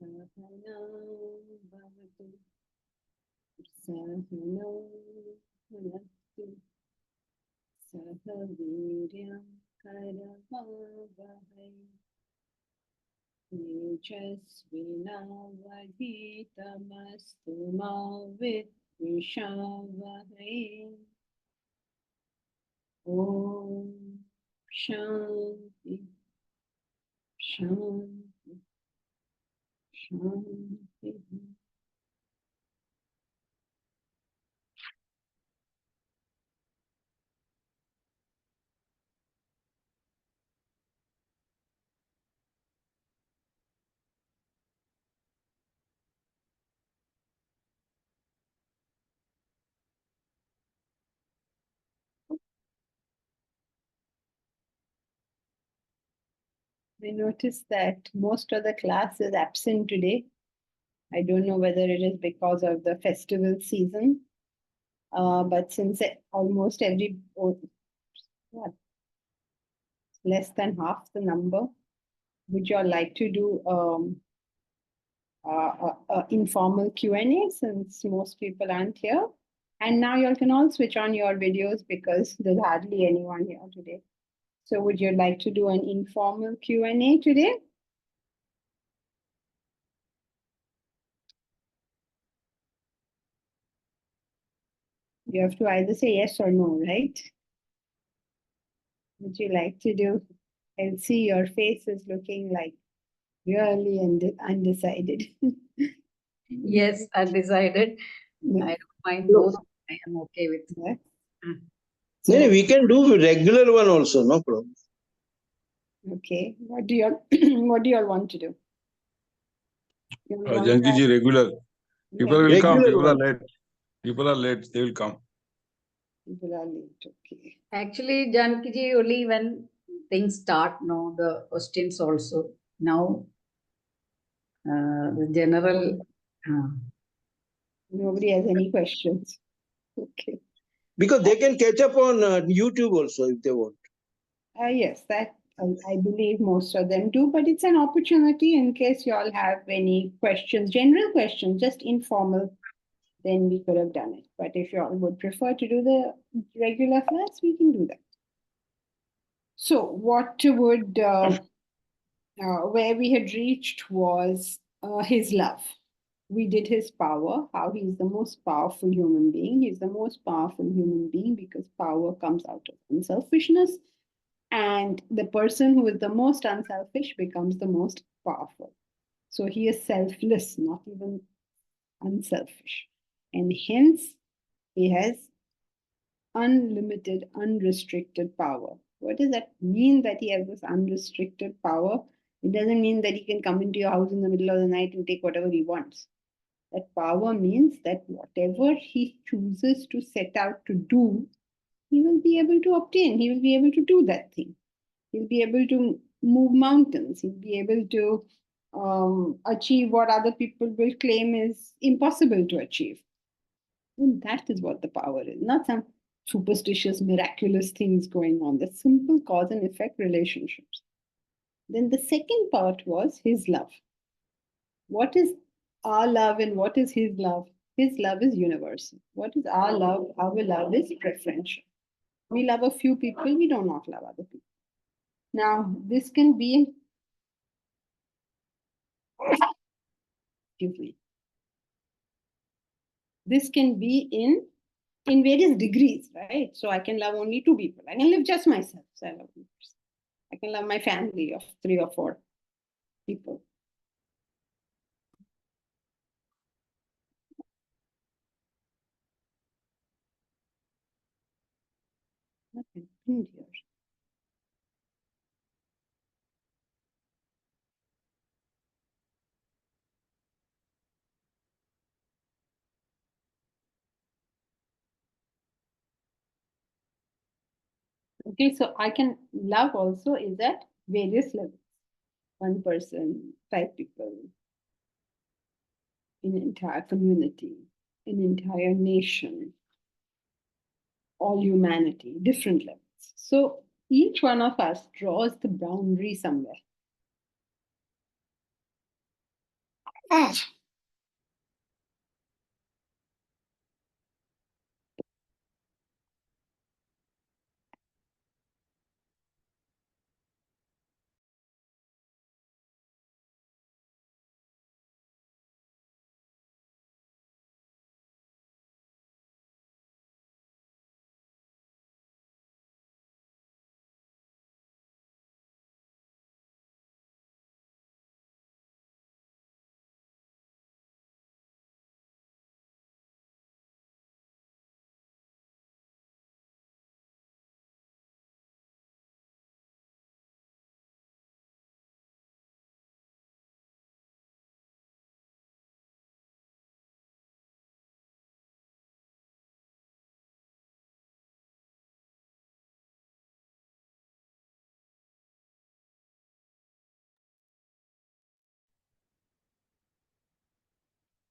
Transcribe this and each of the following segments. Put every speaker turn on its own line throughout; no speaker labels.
Sahana bhavatu, sahana bhavatu, sahaviryam karavavahai, tejasvinavadhitamastu ma vidvishavahai. Om Shanti, Shanti, Shanti. I noticed that most of the class is absent today. I don't know whether it is because of the festival season, but since almost what, less than half the number, would you all like to do informal Q&A since most people aren't here? And now you all can all switch on your videos because there's hardly anyone here today. So would you like to do an informal Q&A today? You have to either say yes or no, right? Would you like to do? I'll see your face is looking like really undecided.
Yes, undecided.
Yeah.
I don't mind both. I am okay with
Yeah.
No, we can do regular one also, no problem.
Okay. What do you all want to do? You all want to
Jankiji,
have-
regular. People will come.
Regular
People are
one.
late. People are late. They will come.
People are late. Okay.
Actually, Janakiji, only when things start, no, the questions also. Now, the general.
Nobody has any questions. Okay.
Because they can catch up on YouTube also if they want.
Yes, that I believe most of them do, but it's an opportunity in case you all have any questions, general questions, just informal, then we could have done it. But if you all would prefer to do the regular class, we can do that. So what would, where we had reached was his love. We did his power, how he's the most powerful human being. He's the most powerful human being because power comes out of unselfishness. And the person who is the most unselfish becomes the most powerful. So he is selfless, not even unselfish. And hence, he has unlimited, unrestricted power. What does that mean that he has this unrestricted power? It doesn't mean that he can come into your house in the middle of the night and take whatever he wants. That power means that whatever he chooses to set out to do, he will be able to obtain. He will be able to do that thing. He'll be able to move mountains. He'll be able to achieve what other people will claim is impossible to achieve. And that is what the power is, not some superstitious, miraculous things going on. The simple cause and effect relationships. Then the second part was his love. What is our love and what is his love? His love is universal. What is our love? Our love is preferential. We love a few people, we do not love other people. Now, this can be, excuse me, this can be in various degrees, right? So I can love only two people. I can love just myself. So I love one person. I can love my family of 3 or 4 people. Okay, here. Okay, so I can love also is at various levels. 1 person, 5 people, an entire community, an entire nation, all humanity, different levels. So each one of us draws the boundary somewhere.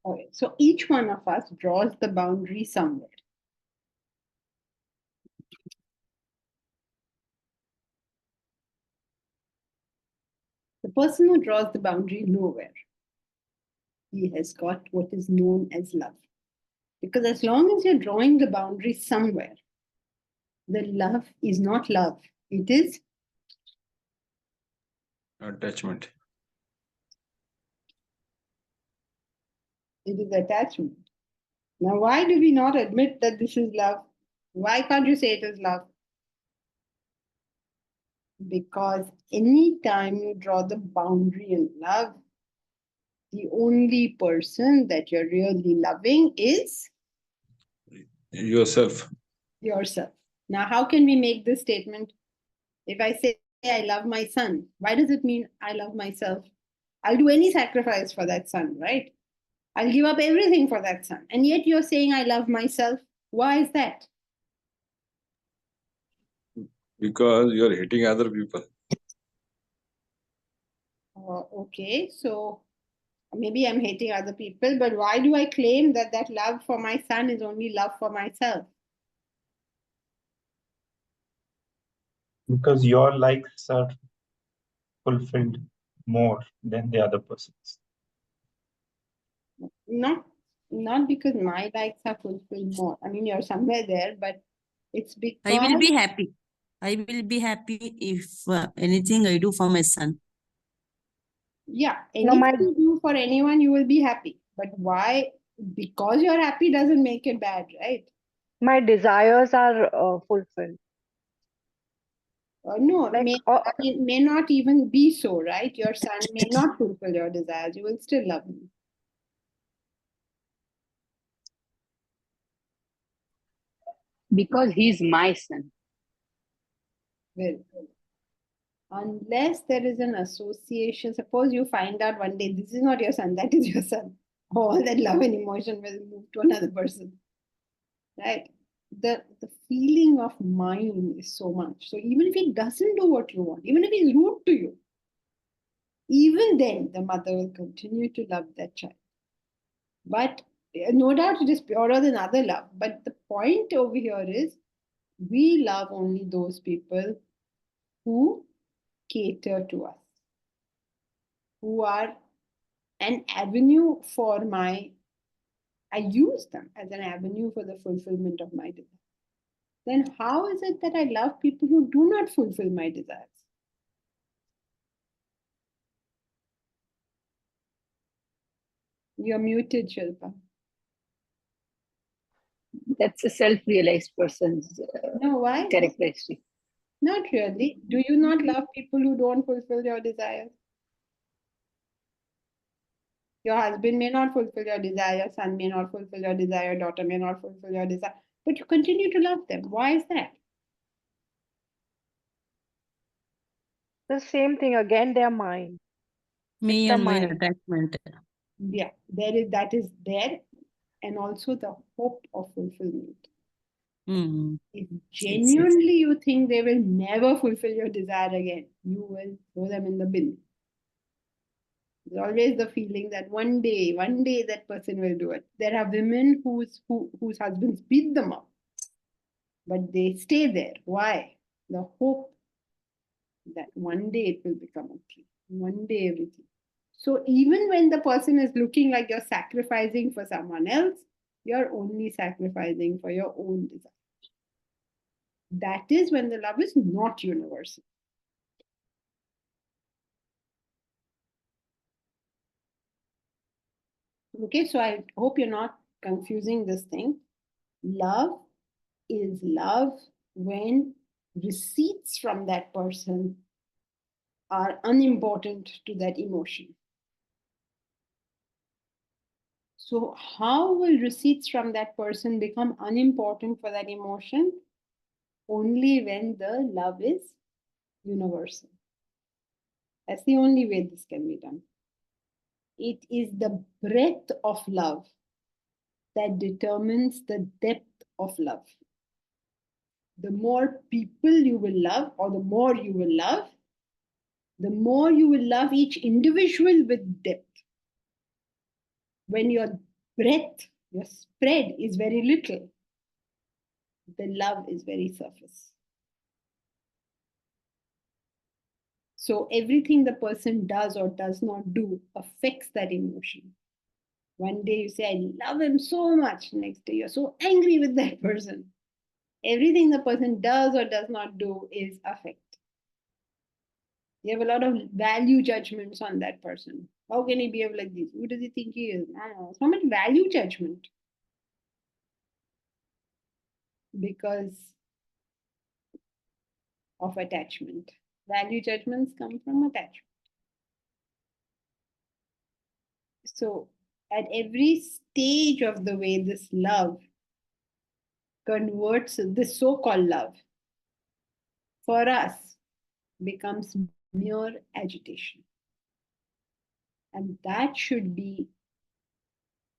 Okay, so each one of us draws the boundary somewhere. The person who draws the boundary nowhere, he has got what is known as love. Because as long as you're drawing the boundary somewhere, the love is not love. It is
Attachment.
attachment. Now, why do we not admit that this is love? Why can't you say it is love? Because anytime you draw the boundary in love, the only person that you're really loving is
Yourself.
yourself. Now, how can we make this statement? If I say I love my son, why does it mean I love myself? I'll do any sacrifice for that son, right? I'll give up everything for that son. And yet you're saying I love myself. Why is that?
Because you're hating other people.
Okay, so maybe I'm hating other people, but why do I claim that that love for my son is only love for myself?
Because your likes are fulfilled more than the other person's.
Not because my likes are fulfilled more. I mean, you're somewhere there, but it's because
I will be happy. I will be happy if anything I do for my son.
yeah,
No,
anything
my
you do for anyone, you will be happy. But why? Because you're happy doesn't make it bad, right?
my desires are fulfilled.
No,
Like
it may not even be so, right? Your son may not fulfill your desires. You will still love him.
Because he's my son.
Well, unless there is an association, suppose you find out one day this is not your son, that is your son. All that love and emotion will move to another person, right? The feeling of mine is so much. So even if he doesn't do what you want, even if he's rude to you, even then the mother will continue to love that child. But no doubt it is purer than other love. But the point over here is we love only those people who cater to us, who are an avenue for I use them as an avenue for the fulfillment of my desires. Then how is it that I love people who do not fulfill my desires? You're muted, Shilpa.
That's a self-realized person's
No, why?
characteristic.
Not really. Do you not love people who don't fulfill your desires? Your husband may not fulfill your desire, son may not fulfill your desire, daughter may not fulfill your desire, but you continue to love them. Why is that?
the same thing again, they're mine.
Me
the
and my
mind.
attachment.
Yeah, that is there, and also the hope of fulfillment.
Mm.
If genuinely you think they will never fulfill your desire again, you will throw them in the bin. There's always the feeling that one day that person will do it. There are women whose husbands beat them up, but they stay there. Why? The hope that one day it will become okay. One day everything. So even when the person is looking like you're sacrificing for someone else, you're only sacrificing for your own desire. That is when the love is not universal. Okay, so I hope you're not confusing this thing. Love is love when receipts from that person are unimportant to that emotion. So, how will receipts from that person become unimportant for that emotion? Only when the love is universal. That's the only way this can be done. It is the breadth of love that determines the depth of love. The more people you will love, or the more you will love, the more you will love each individual with depth. When your breadth, your spread is very little, the love is very surface. So everything the person does or does not do affects that emotion. One day you say, I love him so much. Next day you're so angry with that person. Everything the person does or does not do is affect. You have a lot of value judgments on that person. How can he behave like this? Who does he think he is? I don't know. So much value judgment. Because of attachment. Value judgments come from attachment. So at every stage of the way, this love converts, this so-called love, for us, becomes mere agitation. And that should be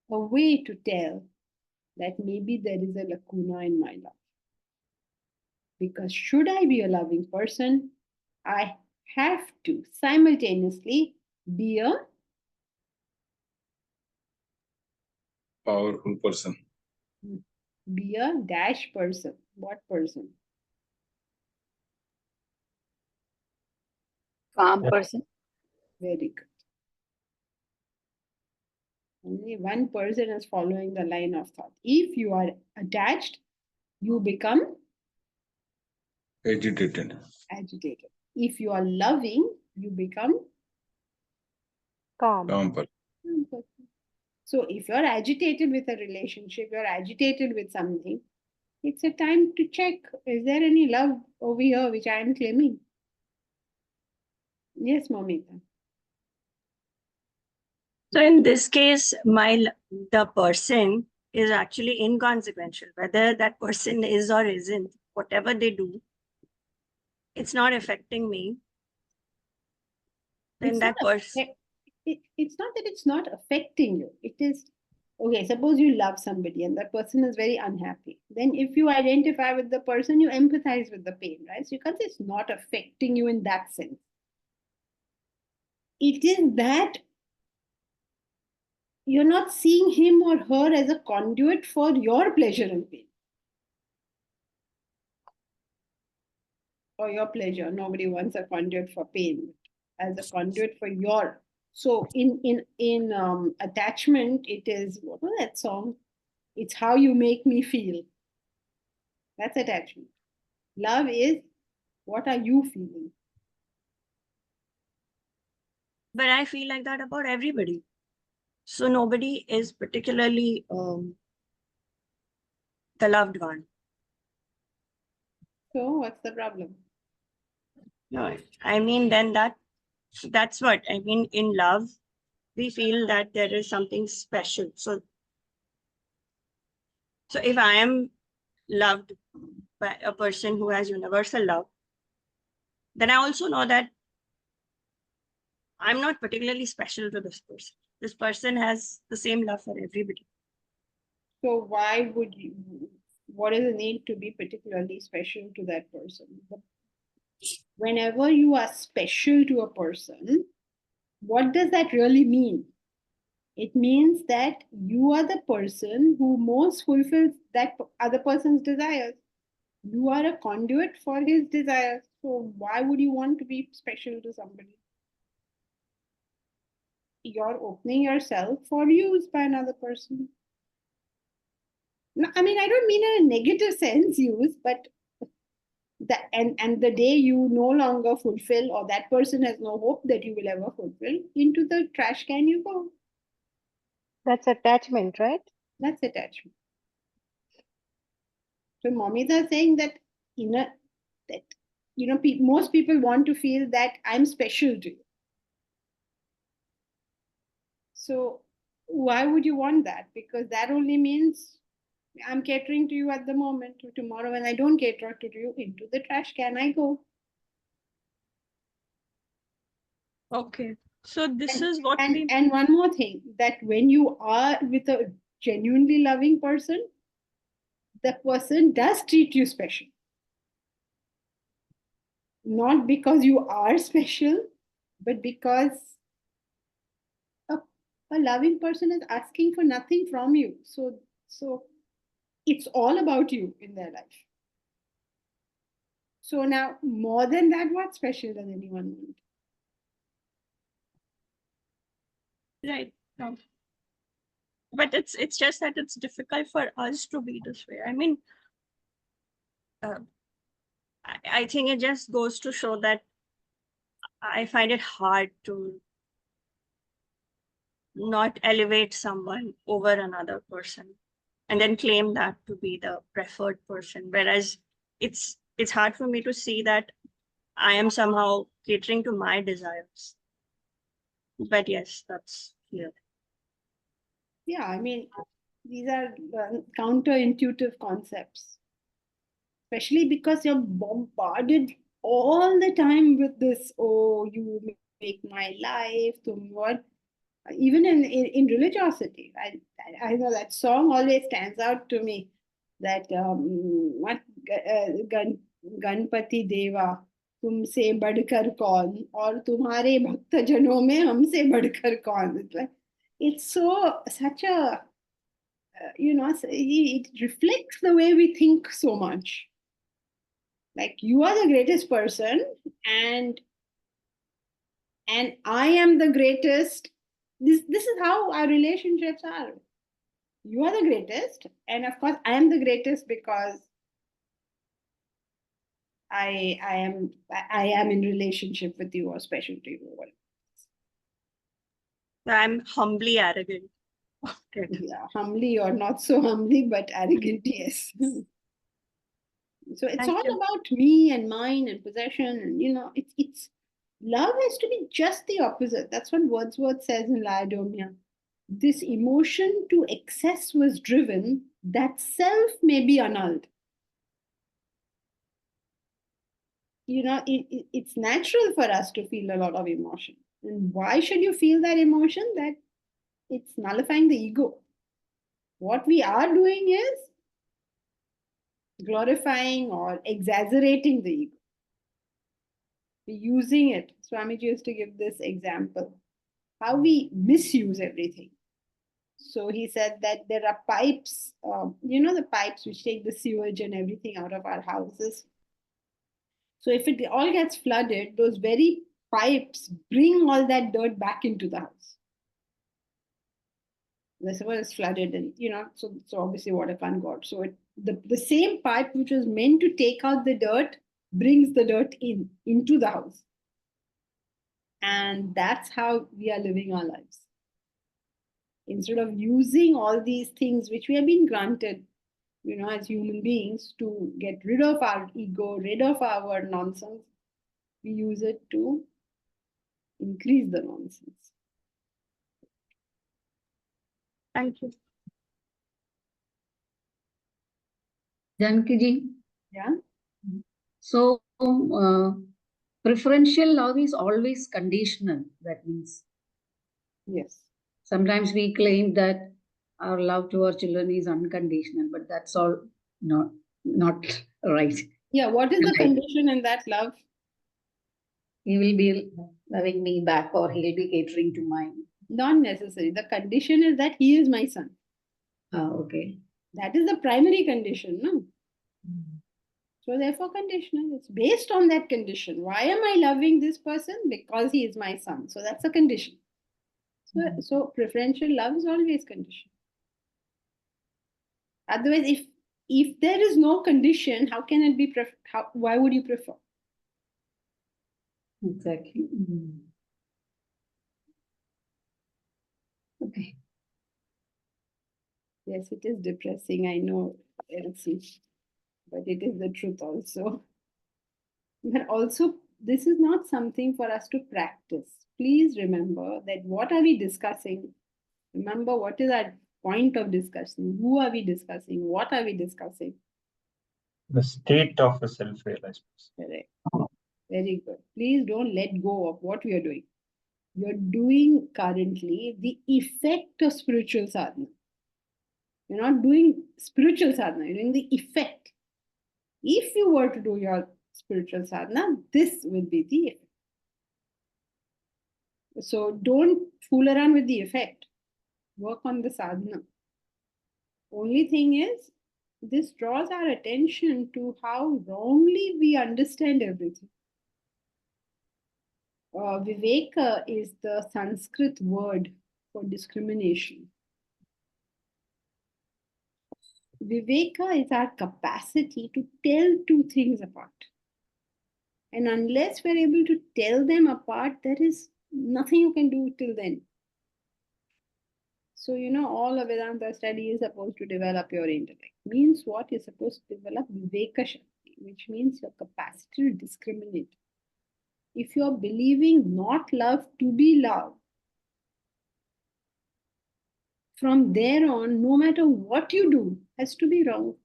a way to tell that maybe there is a lacuna in my love. Because should I be a loving person, I have to simultaneously be a
Powerful person.
dash person. What person?
Calm
Yeah.
person.
Very good. Only one person is following the line of thought. If you are attached, you become
Agitated.
agitated. If you are loving, you become
Calm.
Calm person.
calm person. So if you're agitated with a relationship, you're agitated with something, it's a time to check, is there any love over here which I am claiming? Yes, Momita.
So in this case, the person is actually inconsequential. Whether that person is or isn't, whatever they do, it's not affecting me. Then
It's
that
not
person,
it's not that it's not affecting you. It is, okay, suppose you love somebody and that person is very unhappy. Then if you identify with the person, you empathize with the pain, right? So you can't say it's not affecting you in that sense. It is that you're not seeing him or her as a conduit for your pleasure and pain. Or your pleasure. Nobody wants a conduit for pain, as a conduit for your. So in attachment, it is, what was that song? It's how you make me feel. That's attachment. Love is, what are you feeling?
but I feel like that about everybody. So nobody is particularly the loved one.
So what's the problem?
No, I mean, then that's what I mean. In love, we feel that there is something special. So if I am loved by a person who has universal love, then I also know that I'm not particularly special to this person. This person has the same love for everybody.
So why would you, what is the need to be particularly special to that person? Whenever you are special to a person, what does that really mean? It means that you are the person who most fulfills that other person's desires. You are a conduit for his desires. So why would you want to be special to somebody? you're opening yourself for use by another person. No, I mean, I don't mean in a negative sense use, but and the day you no longer fulfill, or that person has no hope that you will ever fulfill, into the trash can you go.
That's attachment, right?
That's attachment. So mommies are saying that most people want to feel that I'm special to you. So why would you want that? Because that only means I'm catering to you at the moment. Tomorrow, when I don't cater to you, into the trash can I go.
Okay. So this is what we
And one more thing, that when you are with a genuinely loving person, the person does treat you special. Not because you are special, but because a loving person is asking for nothing from you. So it's all about you in their life. So now, more than that, what special does anyone want?
right. No. But it's just that it's difficult for us to be this way. I mean, I think it just goes to show that I find it hard to not elevate someone over another person and then claim that to be the preferred person. Whereas it's hard for me to see that I am somehow catering to my desires. But yes, that's clear.
Yeah, I mean, these are counterintuitive concepts, especially because you're bombarded all the time with this, oh, you make my life, what? Even in religiosity, I know that song always stands out to me, that what Ganpati देवा तुमसे बढ़कर कौन और तुम्हारे भक्त जनों में हमसे बढ़कर कौन. It's such a it reflects the way we think so much. Like, you are the greatest person, and I am the greatest. This is how our relationships are. You are the greatest, and of course I am the greatest because I am in relationship with you or special to you.
I'm humbly arrogant. Okay.
Yeah, humbly or not so humbly, but arrogant, yes. So it's
Thank
all
you.
about me and mine and possession, and it's love has to be just the opposite. That's what Wordsworth says in Laodamia. This emotion to excess was driven, that self may be annulled. It's natural for us to feel a lot of emotion. And why should you feel that emotion? That it's nullifying the ego. What we are doing is glorifying or exaggerating the ego. We're using it. Swamiji used to give this example, how we misuse everything. So he said that there are pipes, the pipes which take the sewage and everything out of our houses. So if it all gets flooded, those very pipes bring all that dirt back into the house. The sewer is flooded, and so obviously water can't go out. So the same pipe which was meant to take out the dirt brings the dirt into the house. And that's how we are living our lives. Instead of using all these things which we have been granted, as human beings, to get rid of our ego, rid of our nonsense, we use it to increase the nonsense.
Thank you.
Janki ji.
Yeah.
So, preferential love is always conditional. That means
Yes.
sometimes we claim that our love to our children is unconditional, but that's all not right.
Yeah. What is the condition in that love?
He will be loving me back, or he'll be catering to mine.
Not necessary. The condition is that he is my son.
Okay.
That is the primary condition, no? So therefore conditional. It's based on that condition. Why am I loving this person? Because he is my son. So that's a condition. So preferential love is always conditional. Otherwise, if there is no condition, how can it be why would you prefer?
Exactly. Okay.
Yes, it is depressing, I know, Elsie, but it is the truth also. But also, this is not something for us to practice. Please remember that what are we discussing? Remember what is our point of discussion? Who are we discussing? What are we discussing?
The state of a self-realized person.
Correct. Very good. Please don't let go of what we are doing. You're doing currently the effect of spiritual sadhana. You're not doing spiritual sadhana, you're doing the effect. If you were to do your spiritual sadhana, this will be the effect. So don't fool around with the effect. Work on the sadhana. Only thing is, this draws our attention to how wrongly we understand everything. Viveka is the Sanskrit word for discrimination. Viveka is our capacity to tell two things apart. And unless we're able to tell them apart, there is nothing you can do till then. So, all of Vedanta study is supposed to develop your intellect. Means what? You're supposed to develop Viveka Shakti, which means your capacity to discriminate. If you're believing not love to be love, from there on, no matter what you do, has to be wrong.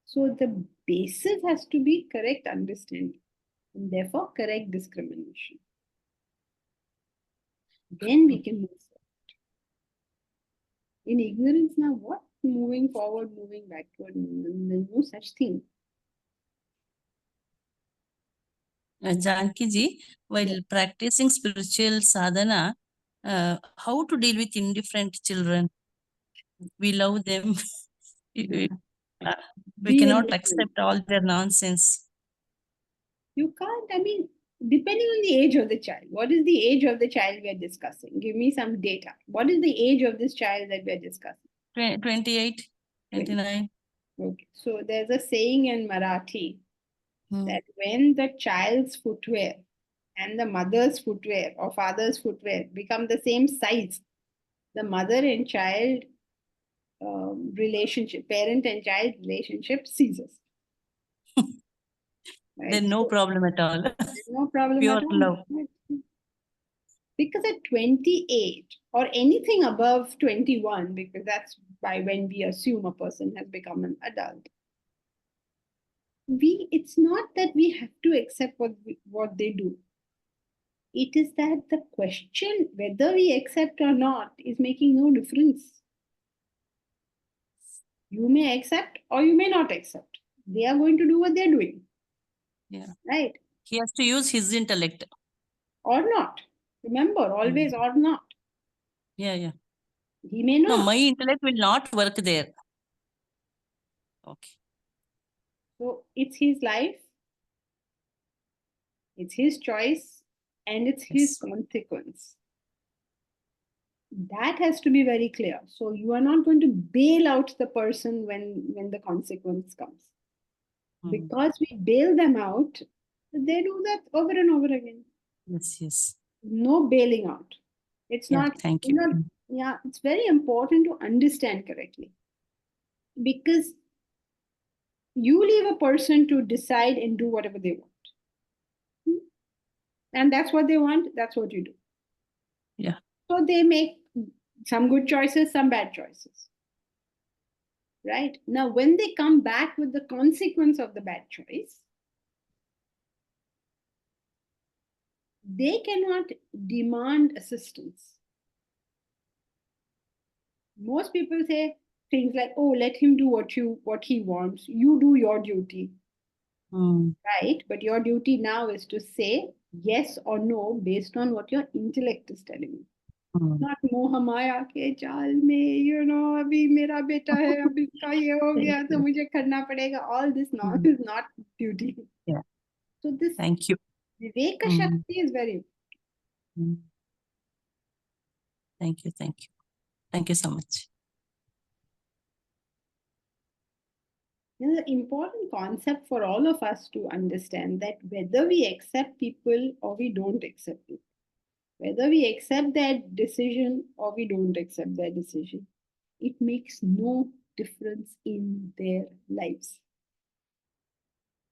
So the basis has to be correct understanding, and therefore correct discrimination. Then we can move forward. In ignorance now, what? Moving forward, moving backward, there's no such thing.
Janki ji, while practicing spiritual sadhana, how to deal with indifferent children? We love them. we
Be
cannot
indifferent.
accept all their nonsense.
You can't, depending on the age of the child. What is the age of the child we are discussing? Give me some data. What is the age of this child that we are discussing?
28, 29.
Okay. So there's a saying in Marathi that when the child's footwear and the mother's footwear or father's footwear become the same size, the mother and child relationship, parent and child relationship ceases. Right?
Then no problem at all.
There's no problem
Pure
at all.
love.
Because at 28 or anything above 21, because that's by when we assume a person has become an adult, it's not that we have to accept what they do. It is that the question whether we accept or not is making no difference. You may accept or you may not accept. They are going to do what they're doing.
Yeah.
Right?
He has to use his intellect.
Or not. Remember, always or not.
Yeah.
He may not.
No, my intellect will not work there. Okay.
So it's his life, it's his choice, and it's his consequence. That has to be very clear. So you are not going to bail out the person when the consequence comes. Because we bail them out, they do that over and over again.
Yes.
No bailing out. It's not.
Thank you.
Yeah, it's very important to understand correctly. Because you leave a person to decide and do whatever they want. And that's what they want, that's what you do.
Yeah.
So they make some good choices, some bad choices. Right? Now, when they come back with the consequence of the bad choice, they cannot demand assistance. Most people say things like, oh, let him do what he wants. You do your duty. Right? But your duty now is to say yes or no based on what your intellect is telling you. Not moha maya ke jaal mein, abhi mera beta hai, abhi iska ye ho gaya, to mujhe karna padega. All this is not duty.
Yeah.
So this
Thank you.
Viveka Shakti is very important.
Thank you. Thank you. Thank you so much.
There's an important concept for all of us to understand that whether we accept people or we don't accept it, whether we accept their decision or we don't accept their decision, it makes no difference in their lives.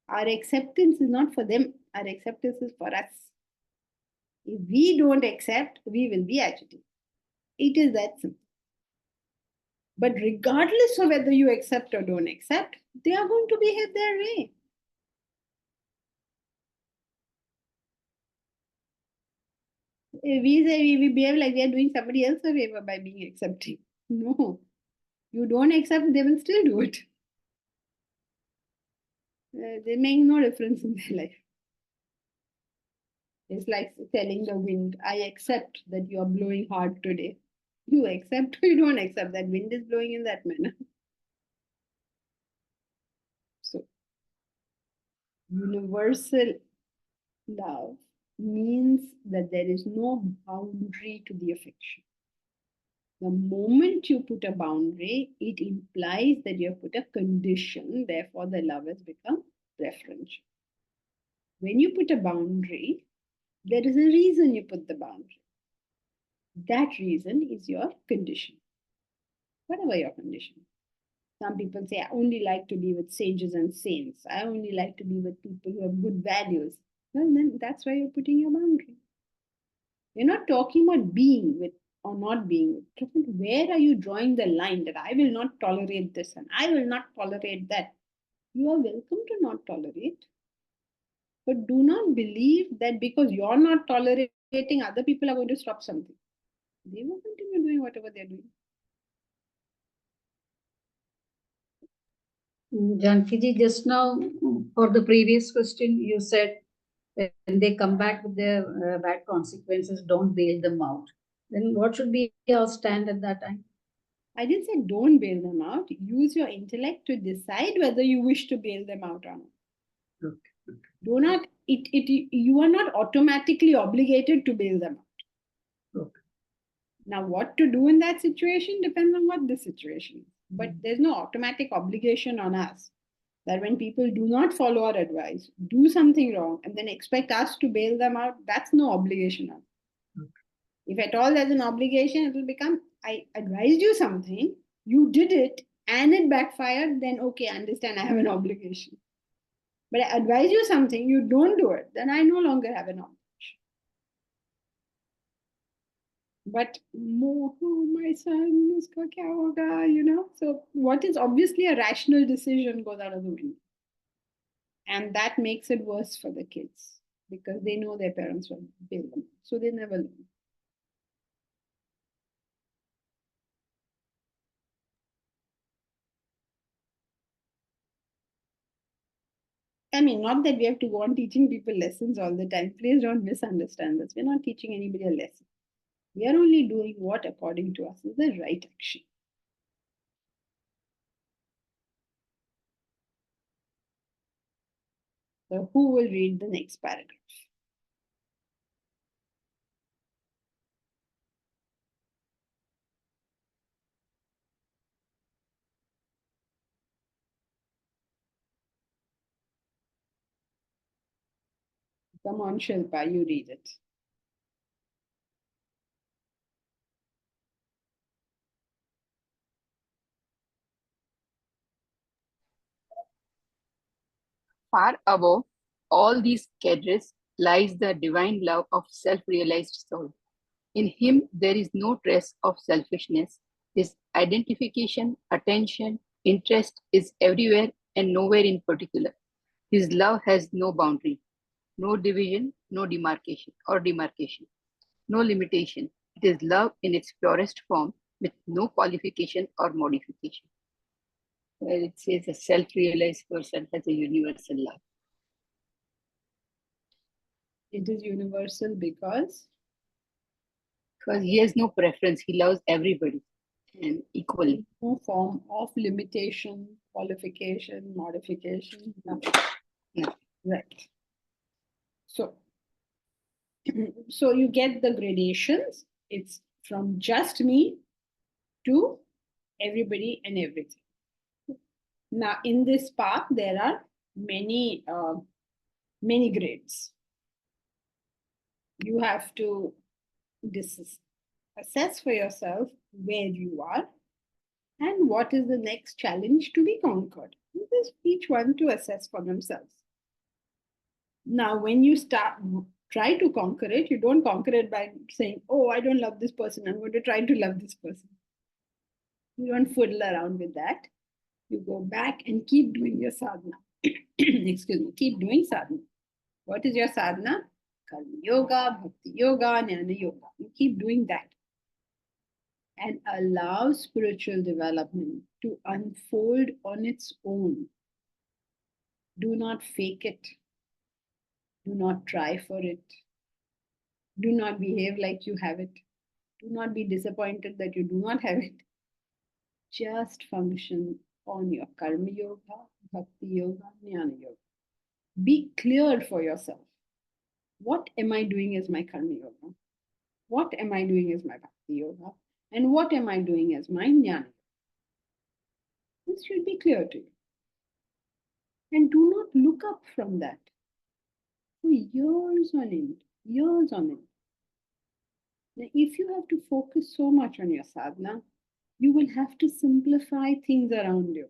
Our acceptance is not for them, our acceptance is for us. If we don't accept, we will be agitated. It is that simple. But regardless of whether you accept or don't accept, they are going to behave their way. We say we behave like we are doing somebody else a favor by being accepting. No, you don't accept, they will still do it. They make no difference in their life. It's like telling the wind, I accept that you are blowing hard today. You accept or you don't accept that wind is blowing in that manner. So, universal love means that there is no boundary to the affection. The moment you put a boundary, it implies that you have put a condition, therefore the love has become preferential. When you put a boundary, there is a reason you put the boundary. That reason is your condition. Whatever your condition. Some people say, I only like to be with sages and saints. I only like to be with people who have good values. Well, then that's why you're putting your boundary. You're not talking about being with or not being with. Where are you drawing the line that I will not tolerate this and I will not tolerate that? You are welcome to not tolerate. But do not believe that because you're not tolerating, other people are going to stop something. They will continue doing whatever they're doing.
Janki just now, for the previous question, you said when they come back with their bad consequences, don't bail them out. Then what should be your stand at that time?
I didn't say don't bail them out. Use your intellect to decide whether you wish to bail them out or not.
Okay.
Do not, you are not automatically obligated to bail them out.
Okay.
Now, what to do in that situation depends on what the situation is. But there's no automatic obligation on us that when people do not follow our advice, do something wrong, and then expect us to bail them out, that's no obligation on us.
Okay.
If at all there's an obligation, it will become, I advised you something, you did it, and it backfired, then okay, I understand I have an obligation. But I advise you something, you don't do it, then I no longer have an obligation. But my son, uska kya hoga, so what is obviously a rational decision goes out of the window. And that makes it worse for the kids because they know their parents will bail them. So they never learn. I mean, not that we have to go on teaching people lessons all the time. Please don't misunderstand this. We're not teaching anybody a lesson. We are only doing what, according to us, is the right action. So, who will read the next paragraph? Come on, Shilpa, you read it.
Far above all these cadres lies the divine love of self-realized soul. In him, there is no trace of selfishness. His identification, attention, interest is everywhere and nowhere in particular. His love has no boundary, no division, no demarcation, no limitation. It is love in its purest form with no qualification or modification. Where it says a self-realized person has a universal love.
It is universal because
he has no preference. He loves everybody and equally.
No form of limitation, qualification, modification, nothing.
No.
Right. So, so you get the gradations. It's from just me to everybody and everything. Now, in this path, there are many grades. You have to assess for yourself where you are and what is the next challenge to be conquered. This is each one to assess for themselves. Now, when you try to conquer it, you don't conquer it by saying, oh, I don't love this person, I'm going to try to love this person. You don't fiddle around with that. You go back and keep doing your sadhana. Excuse me, keep doing sadhana. What is your sadhana? Karma yoga, bhakti yoga, jnana yoga. You keep doing that. And allow spiritual development to unfold on its own. Do not fake it. Do not try for it. Do not behave like you have it. Do not be disappointed that you do not have it. Just function on your karma yoga, bhakti yoga, jnana yoga. Be clear for yourself. What am I doing as my karma yoga? What am I doing as my bhakti yoga? And what am I doing as my jnana yoga? This should be clear to you. And do not look up from that for years on end, years on end. Now, if you have to focus so much on your sadhana, you will have to simplify things around you.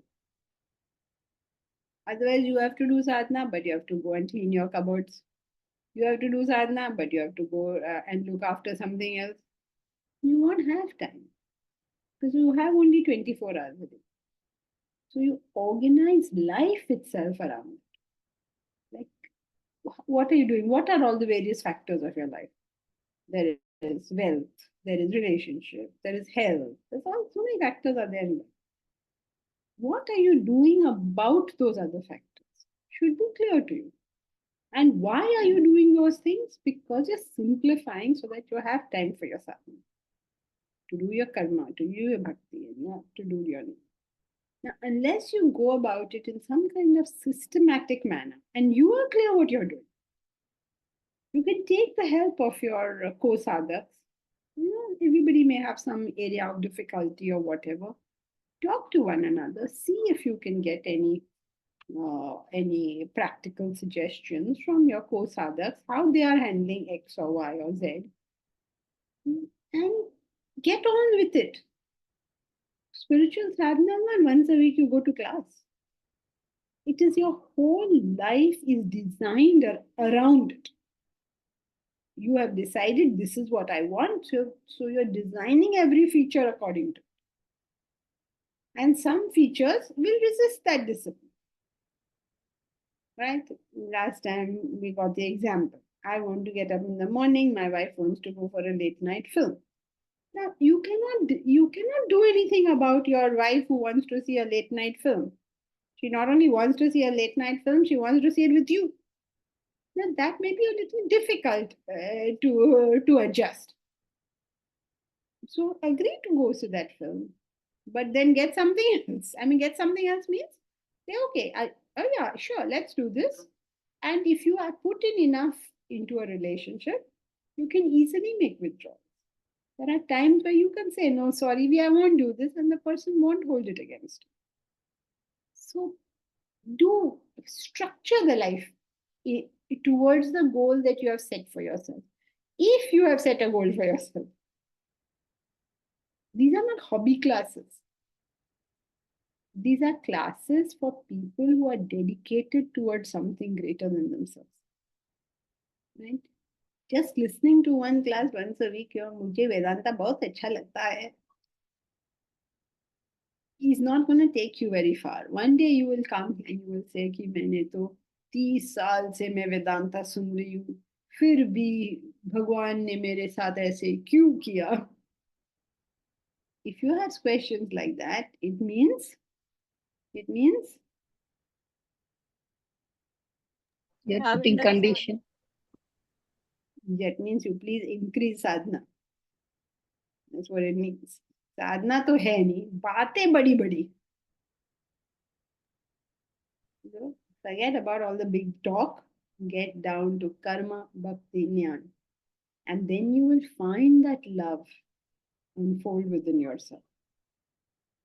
Otherwise, you have to do sadhana, but you have to go and clean your cupboards. You have to do sadhana, but you have to go and look after something else. You won't have time because you have only 24 hours a day. So you organize life itself around it. Like, what are you doing? What are all the various factors of your life? There is wealth, there is relationship, there is health. There's all so many factors are there in life. What are you doing about those other factors? Should be clear to you. And why are you doing those things? Because you're simplifying so that you have time for your sadhana, to do your karma, to do your bhakti, and you have to do your name. Now, unless you go about it in some kind of systematic manner and you are clear what you're doing, you can take the help of your co-sadhaks. Everybody may have some area of difficulty or whatever. Talk to one another, see if you can get any practical suggestions from your co-sadhaks, how they are handling X or Y or Z, and get on with it. Spiritual sadhana, not once a week you go to class. It is your whole life is designed around it. You have decided this is what I want, so you're designing every feature according to it. And some features will resist that discipline. Right? Last time we got the example. I want to get up in the morning, my wife wants to go for a late night film. Now, you cannot do anything about your wife who wants to see a late night film. She not only wants to see a late night film, she wants to see it with you. Now, that may be a little difficult to adjust. So agree to go to that film, but then get something else. I mean, get something else means say, okay, oh yeah, sure, let's do this. And if you are put in enough into a relationship, you can easily make withdrawals. There are times where you can say, no, sorry, I won't do this, and the person won't hold it against you. So do structure the life towards the goal that you have set for yourself. If you have set a goal for yourself, these are not hobby classes. These are classes for people who are dedicated towards something greater than themselves. Right? Just listening to one class once a week, मुझे Vedanta बहुत अच्छा लगता है, is not going to take you very far. One day you will come and you will say कि मैंने तो 30 साल से मैं वेदांता सुन रही हूँ, फिर भी भगवान ने मेरे साथ ऐसे क्यों किया? If you ask questions like that, it means
You're
Yeah,
putting
Vedanta.
condition.
that means you please increase sadhana. That's what it means. साधना तो है नहीं, बातें बड़ी बड़ी. Forget about all the big talk. Get down to karma, bhakti, jnana. And then you will find that love unfold within yourself.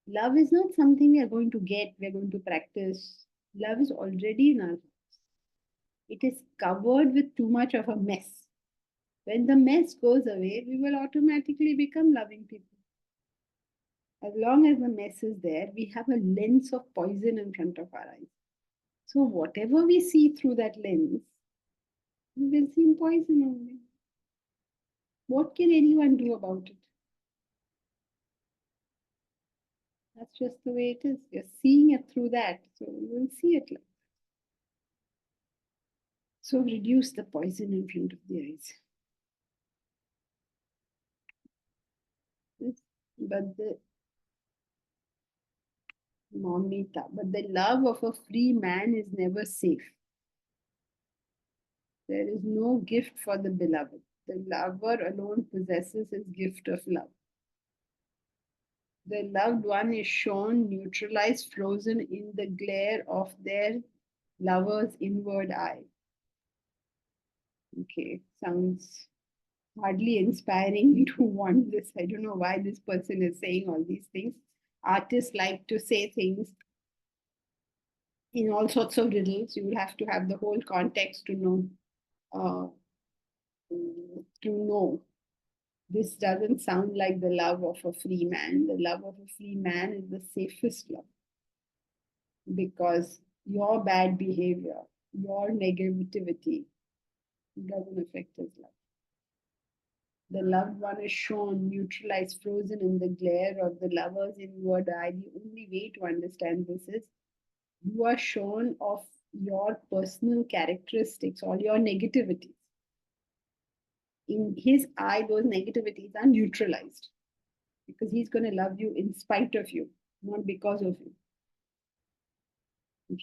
Love is not something we are going to get, we are going to practice. Love is already in our hearts. It is covered with too much of a mess. When the mess goes away, we will automatically become loving people. As long as the mess is there, we have a lens of poison in front of our eyes. So whatever we see through that lens, we will see poison only. What can anyone do about it? That's just the way it is. You're seeing it through that, so you will see it like that. So reduce the poison in front of the eyes. But the Mamita, but the love of a free man is never safe. There is no gift for the beloved. The lover alone possesses his gift of love. The loved one is shown neutralized, frozen in the glare of their lover's inward eye. Okay, sounds hardly inspiring to want this. I don't know why this person is saying all these things. Artists like to say things in all sorts of riddles. You will have to have the whole context to know. This doesn't sound like the love of a free man. The love of a free man is the safest love, because your bad behavior, your negativity doesn't affect his love. The loved one is shown neutralized, frozen in the glare of the lover's inward eye. The only way to understand this is you are shown of your personal characteristics, all your negativities. In his eye, those negativities are neutralized, because he's going to love you in spite of you, not because of you.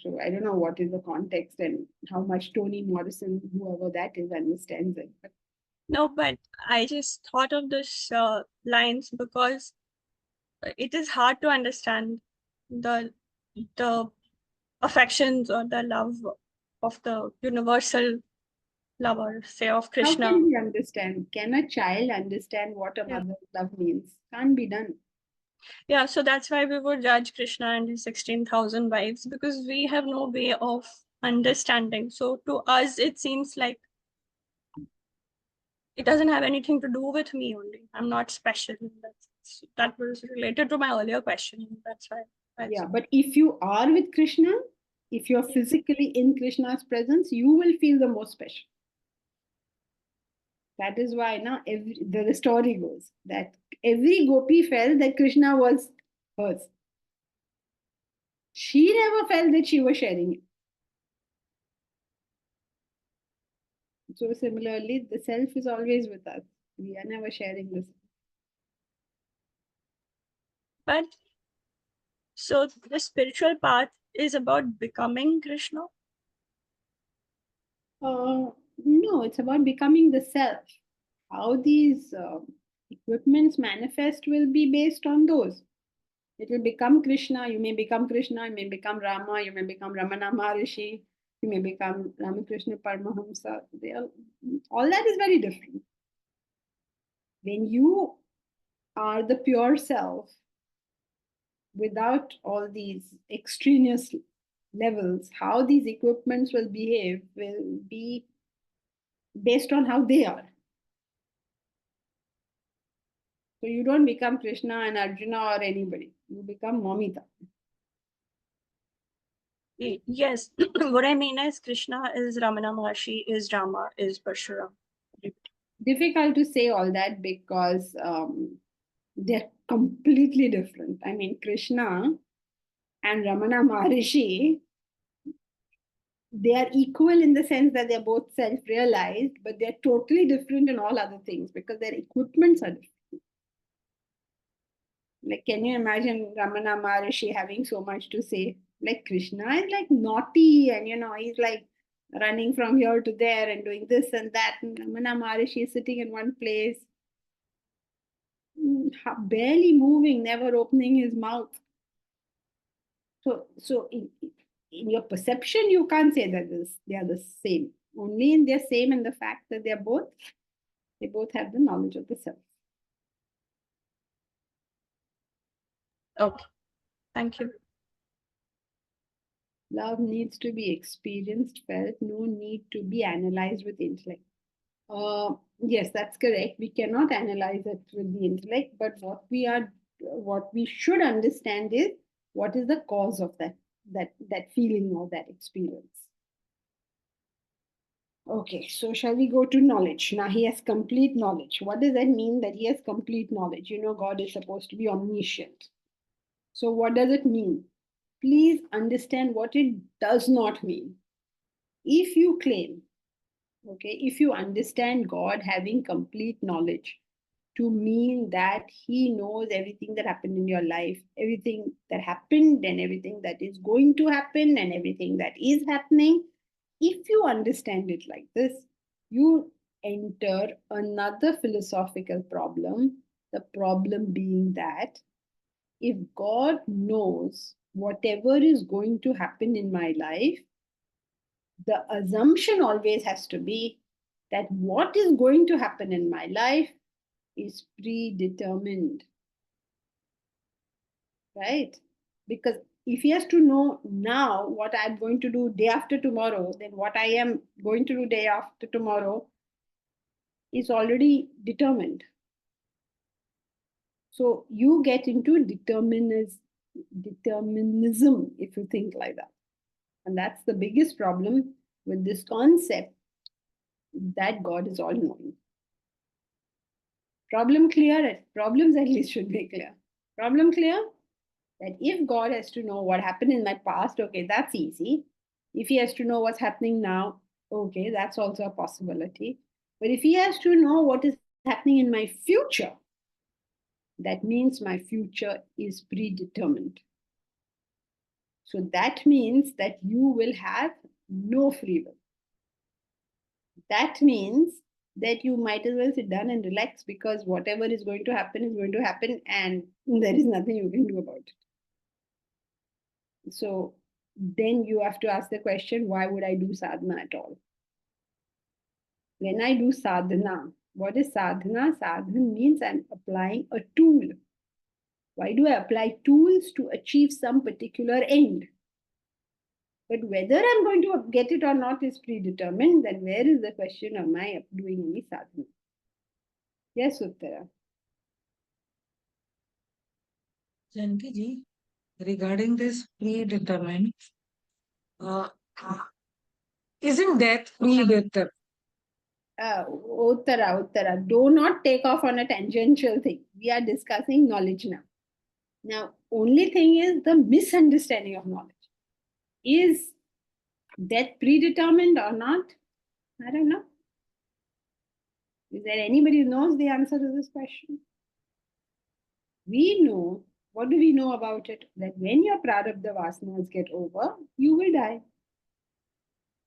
So I don't know what is the context and how much Toni Morrison, whoever that is, understands it. But
No, but I just thought of this lines because it is hard to understand the affections or the love of the universal lover, say of
how
Krishna.
can we understand? Can a child understand what a
Yeah.
mother's love means? Can't be done.
Yeah, so that's why we would judge Krishna and his 16,000 wives, because we have no way of understanding. So to us, it seems like it doesn't have anything to do with me only. I'm not special. That was related to my earlier question. That's why.
Yeah, but if you are with Krishna, if you're physically in Krishna's presence, you will feel the most special. That is why now the story goes that every gopi felt that Krishna was hers. She never felt that she was sharing it. So similarly, the self is always with us. We are never sharing this.
But so the spiritual path is about becoming Krishna.
No, it's about becoming the self. How these equipments manifest will be based on those. It will become Krishna. You may become Krishna. You may become Rama. You may become Ramana Maharishi. You may become Ramakrishna Paramahamsa. All that is very different. When you are the pure self, without all these extraneous levels, how these equipments will behave will be based on how they are. So you don't become Krishna and Arjuna or anybody. You become Mamita.
Yes, what I mean is Krishna is Ramana Maharshi, is Rama, is Parshuram.
Difficult to say all that because they're completely different. I mean, Krishna and Ramana Maharishi, they are equal in the sense that they're both self-realized, but they're totally different in all other things because their equipments are different. Like, can you imagine Ramana Maharishi having so much to say? Like, Krishna is like naughty and, he's like running from here to there and doing this and that. And Ramana Maharishi is sitting in one place, barely moving, never opening his mouth. So in your perception, you can't say that they are the same. Only in they're same in the fact that they both have the knowledge of the self.
Okay. Thank you.
Love needs to be experienced, felt, no need to be analyzed with intellect. Yes, that's correct. We cannot analyze it with the intellect, but what we should understand is what is the cause of that feeling or that experience. Okay, so shall we go to knowledge? Now he has complete knowledge. What does that mean that he has complete knowledge? You know, God is supposed to be omniscient. So what does it mean? Please understand what it does not mean. If you claim, okay, if you understand God having complete knowledge to mean that he knows everything that happened in your life, everything that happened and everything that is going to happen and everything that is happening, if you understand it like this, you enter another philosophical problem, the problem being that if God knows whatever is going to happen in my life, the assumption always has to be that what is going to happen in my life is predetermined. Right? Because if he has to know now what I'm going to do day after tomorrow, then what I am going to do day after tomorrow is already determined. So you get into determinism, if you think like that. And that's the biggest problem with this concept that God is all knowing. Problem clear? Problems at least should be clear. Problem clear? That if God has to know what happened in my past, okay, that's easy. If he has to know what's happening now, okay, that's also a possibility. But if he has to know what is happening in my future, that means my future is predetermined. So that means that you will have no free will. That means that you might as well sit down and relax because whatever is going to happen and there is nothing you can do about it. So then you have to ask the question, why would I do sadhana at all? When I do sadhana, what is sadhana? Sadhana means I'm applying a tool. Why do I apply tools? To achieve some particular end. But whether I'm going to get it or not is predetermined. Then where is the question, am I doing any sadhana? Yes, Uttara.
Janki ji, regarding this predetermined, uh, isn't death predetermined?
Uttara, do not take off on a tangential thing. We are discussing knowledge now. Now, only thing is the misunderstanding of knowledge. Is death predetermined or not? I don't know. Is there anybody who knows the answer to this question? We know, what do we know about it? That when your prarabdha vasanas get over, you will die.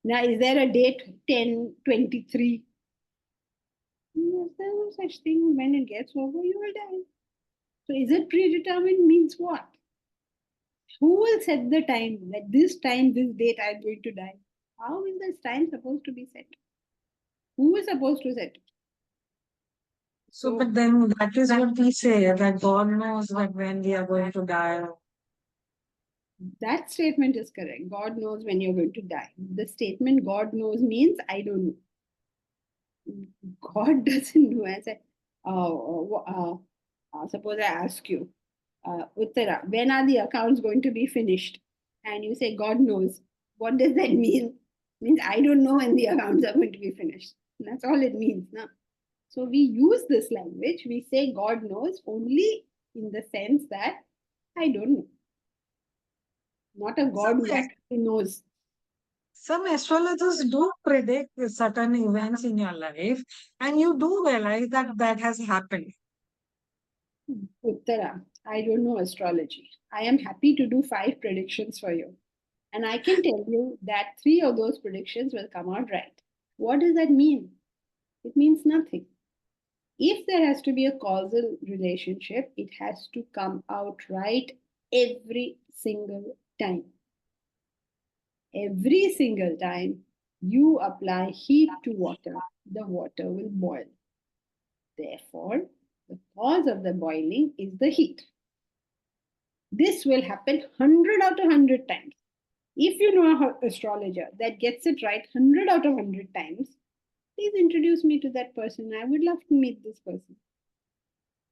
Now, is there a date 10/23? There's no such thing. When it gets over, you will die. So is it predetermined means what? Who will set the time that this time, this date, I'm going to die? How is this time supposed to be set? Who is supposed to set it?
So, but then that is what we say, that God knows that when we are going to die.
That statement is correct. God knows when you're going to die. The statement God knows means I don't know. God doesn't know. I said, suppose I ask you, Uttara, when are the accounts going to be finished? And you say, God knows. What does that mean? It means I don't know when the accounts are going to be finished. That's all it means. No? So we use this language. We say God knows only in the sense that I don't know. Not a God who knows.
Some astrologers do predict certain events in your life, and you do realize that that has happened.
Uttara, I don't know astrology. I am happy to do 5 predictions for you. And I can tell you that 3 of those predictions will come out right. What does that mean? It means nothing. If there has to be a causal relationship, it has to come out right every single time. Every single time you apply heat to water, the water will boil. Therefore, the cause of the boiling is the heat. This will happen 100 out of 100 times. If you know an astrologer that gets it right 100 out of 100 times, please introduce me to that person. I would love to meet this person.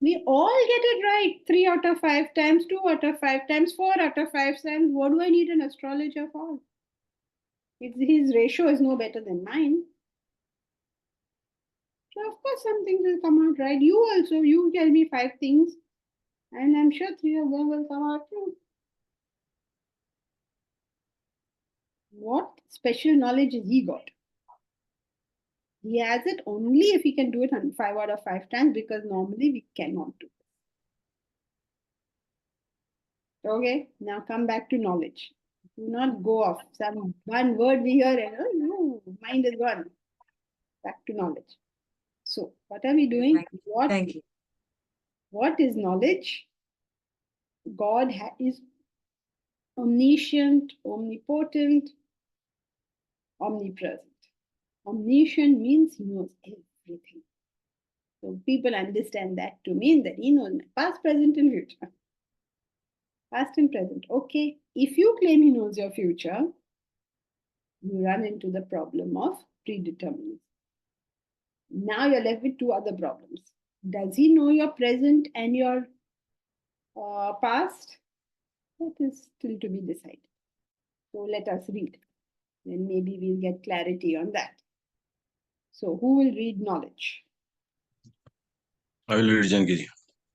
We all get it right 3 out of 5 times, 2 out of 5 times, 4 out of 5 times. What do I need an astrologer for? His ratio is no better than mine. So of course some things will come out right. You also, you tell me 5 things and I'm sure 3 of them will come out too. What special knowledge has he got? He has it only if he can do it 5 out of 5 times, because normally we cannot do it. Okay, now come back to knowledge. Do not go off. Some one word we hear and oh no, mind is gone. Back to knowledge. So what are we doing?
Thank you.
What is knowledge? God is omniscient, omnipotent, omnipresent. Omniscient means he knows everything. So people understand that to mean that he knows my past, present, and future. Past and present. Okay, if you claim he knows your future, you run into the problem of predeterminism. Now you're left with 2 other problems. Does he know your present and your past? That is still to be decided. So let us read. Then maybe we'll get clarity on that. So who will read knowledge?
I will read Jankiji.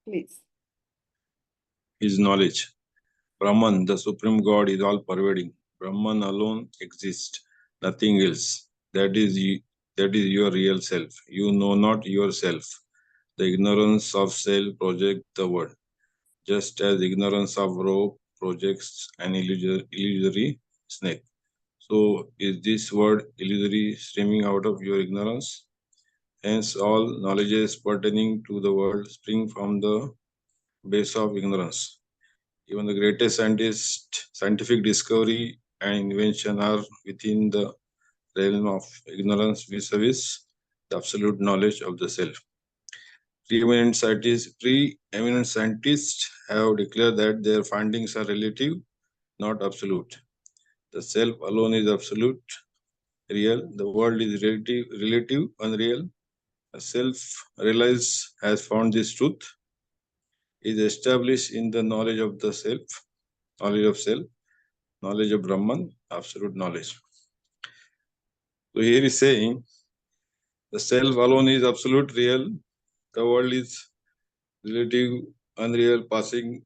Please.
His knowledge. Brahman, the supreme God, is all pervading. Brahman alone exists, nothing else. That is your real self. You know not yourself. The ignorance of self projects the world, just as ignorance of rope projects an illusory snake. So is this word illusory streaming out of your ignorance? Hence, all knowledges pertaining to the world spring from the base of ignorance. Even the greatest scientific discovery and invention are within the realm of ignorance vis-a-vis the absolute knowledge of the self. Preeminent scientists have declared that their findings are relative, not absolute. The self alone is absolute, real. The world is relative, unreal. A self-realized has found this truth, is established in the knowledge of the self, knowledge of self, knowledge of Brahman, absolute knowledge. So here is saying the self alone is absolute, real. The world is relative, unreal, passing.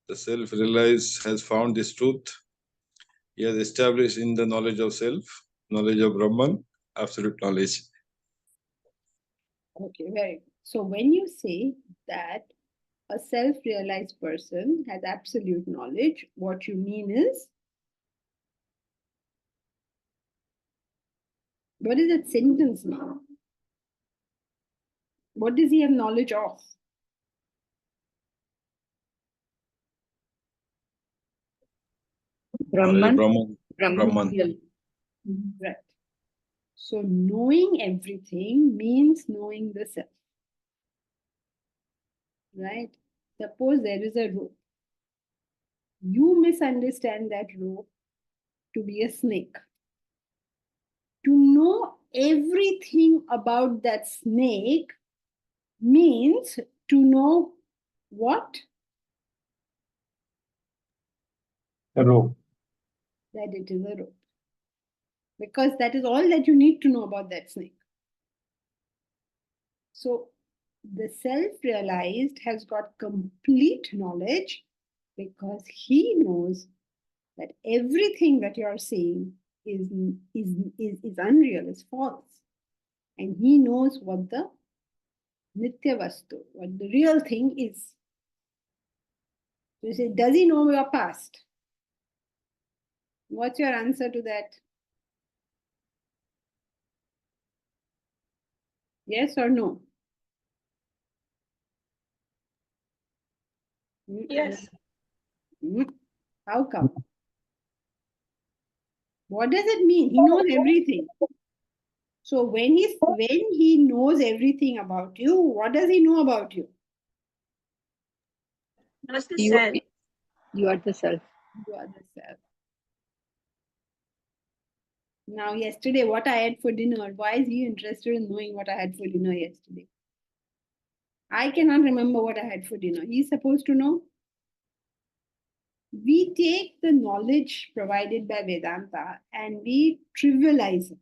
The self-realized has found this truth. He has established in the knowledge of self, knowledge of Brahman, absolute knowledge.
Okay, very good. So when you say that a self-realized person has absolute knowledge, what you mean is, what does that sentence mean? What does he have knowledge of?
Brahman.
Brahman.
Right. So knowing everything means knowing the self. Right? Suppose there is a rope. You misunderstand that rope to be a snake. To know everything about that snake means to know what?
A rope.
That it is a rope. Because that is all that you need to know about that snake. So the self-realized has got complete knowledge because he knows that everything that you are saying is unreal, is false. And he knows what the Nitya Vastu, what the real thing is. So you say, does he know your past? What's your answer to that? Yes or no?
Yes.
How come? What does it mean? He knows everything. So when he knows everything about you, what does he know about you?
Does the
You-
self.
You are the self.
You are the self. Now, yesterday, what I had for dinner, why is he interested in knowing what I had for dinner yesterday? I cannot remember what I had for dinner. He's supposed to know. We take the knowledge provided by Vedanta and we trivialize it.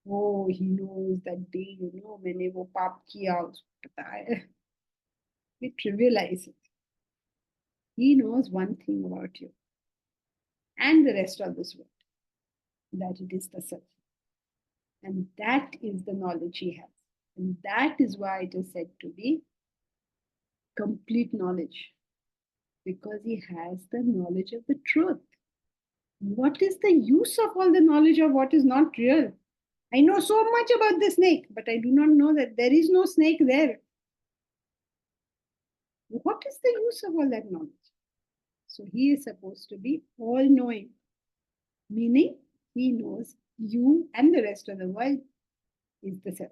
Oh, he knows that day, मैंने वो पाप किया उसको पता है. We trivialize it. He knows one thing about you and the rest of this world, that it is the self. And that is the knowledge he has. And that is why it is said to be complete knowledge, because he has the knowledge of the truth. What is the use of all the knowledge of what is not real? I know so much about the snake, but I do not know that there is no snake there. What is the use of all that knowledge? So he is supposed to be all-knowing, meaning he knows you and the rest of the world is the self.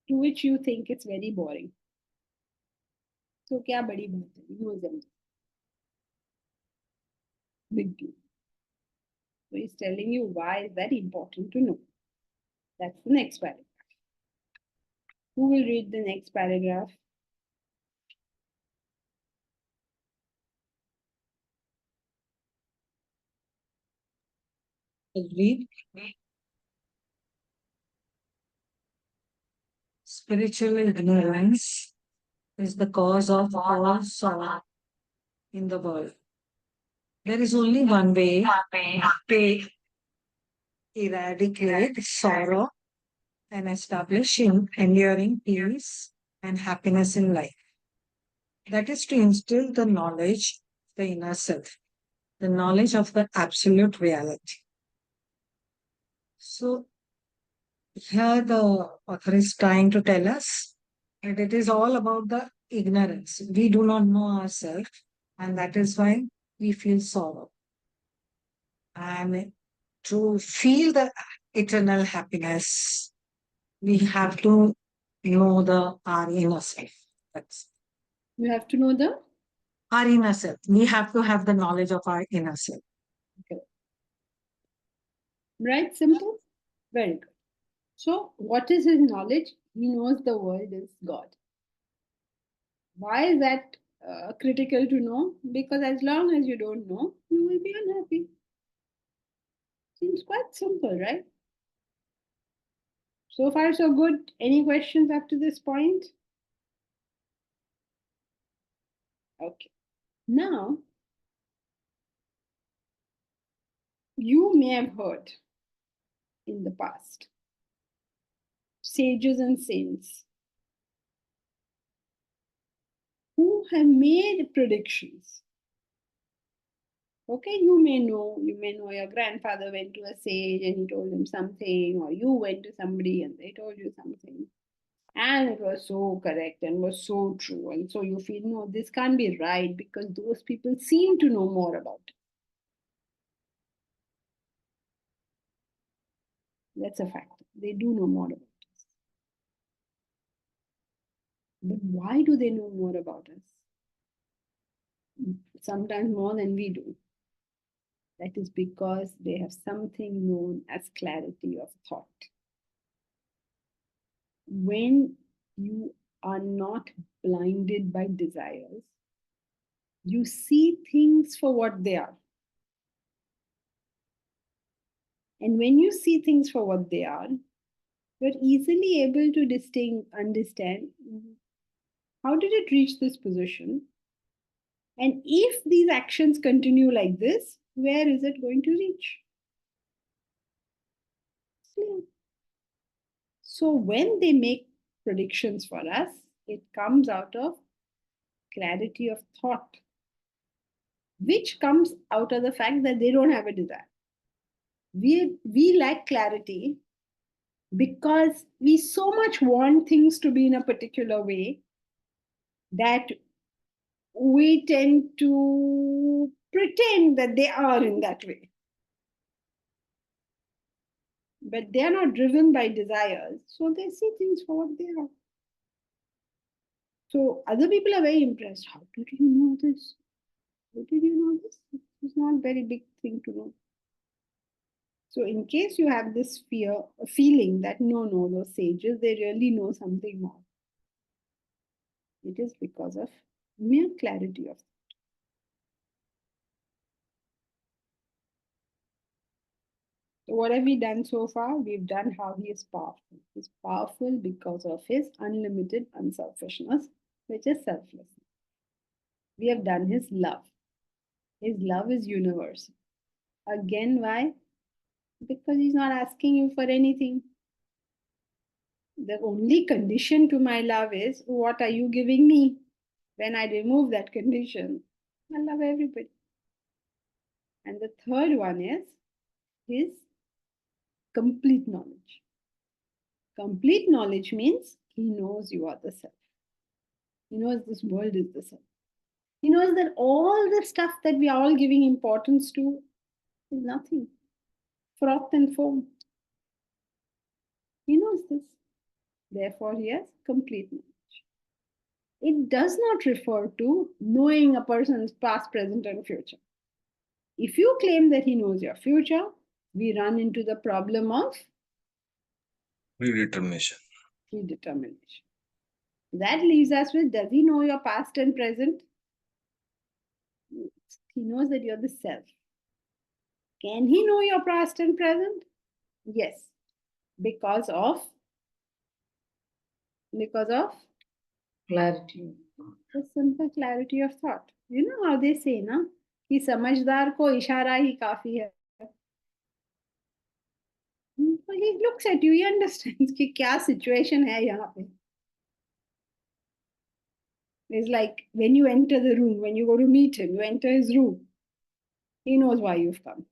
To which you think it's very boring. So क्या बड़ी बात है? He knows everything. Big deal. So he's telling you why is that important to know. That's the next paragraph. Who will read the next paragraph?
Read. Spiritual ignorance is the cause of all sorrow in the world. There is only one way to eradicate sorrow and establish enduring peace and happiness in life. That is to instill the knowledge, the inner self, the knowledge of the absolute reality. So here the author is trying to tell us that it is all about the ignorance. We do not know ourselves, and that is why we feel sorrow. And to feel the eternal happiness, we have to know our inner self.
You have to know
our inner self. We have to have the knowledge of our inner self.
Okay. Right? Simple? Very good. So, what is his knowledge? He knows the world is God. Why is that critical to know? Because as long as you don't know, you will be unhappy. Seems quite simple, right? So far, so good. Any questions up to this point? Okay. Now, you may have heard in the past sages and saints who have made predictions. Okay, you may know your grandfather went to a sage and he told him something, or you went to somebody and they told you something. And it was so correct and was so true. And so you feel, no, this can't be right because those people seem to know more about it. That's a fact. They do know more about us. But why do they know more about us? Sometimes more than we do. That is because they have something known as clarity of thought. When you are not blinded by desires, you see things for what they are. And when you see things for what they are, you're easily able to understand how did it reach this position? And if these actions continue like this, where is it going to reach? So when they make predictions for us, it comes out of clarity of thought, which comes out of the fact that they don't have a desire. We lack clarity because we so much want things to be in a particular way that we tend to pretend that they are in that way. but they are not driven by desires, so they see things for what they are. So other people are very impressed. How did you know this? How did you know this? It's not a very big thing to know. So in case you have this feeling that no, those sages, they really know something more. It is because of mere clarity of thought. So what have we done so far? We've done how he is powerful. He's powerful because of his unlimited unselfishness, which is selflessness. We have done his love. His love is universal. Again, why? Because he's not asking you for anything. The only condition to my love is, what are you giving me? When I remove that condition, I love everybody. And the third one is his complete knowledge. Complete knowledge means he knows you are the self. He knows this world is the self. He knows that all the stuff that we are all giving importance to is nothing. Froth and foam. He knows this. Therefore, he has complete knowledge. It does not refer to knowing a person's past, present, and future. If you claim that he knows your future, we run into the problem of
Predetermination.
predetermination. That leaves us with, does he know your past and present? He knows that you're the self. Can he know your past and present? Yes. Because of
Clarity.
the simple clarity of thought. You know how they say, na, कि समझदार को इशारा ही काफी है. He looks at you, he understands कि क्या situation है यहाँ पे. It's like when you enter the room, when you go to meet him, you enter his room. He knows why you've come.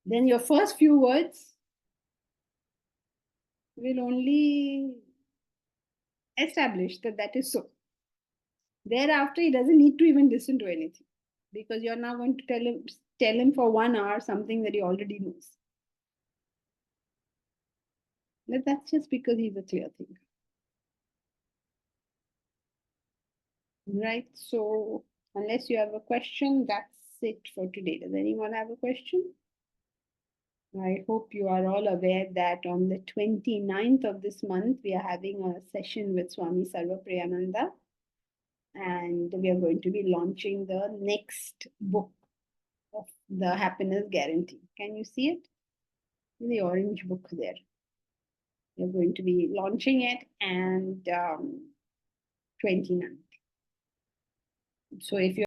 Then your first few words will only establish that that is so. Thereafter, he doesn't need to even listen to anything, because you're now going to tell him for 1 hour something that he already knows. But that's just because he's a clear thinker. Right? So, unless you have a question, that's it for today. Does anyone have a question? I hope you are all aware that on the 29th of this month, we are having a session with Swami Sarva Priyananda. And we are going to be launching the next book of the Happiness Guarantee. Can you see it? The orange book there. We're going to be launching it, and 29th. So if you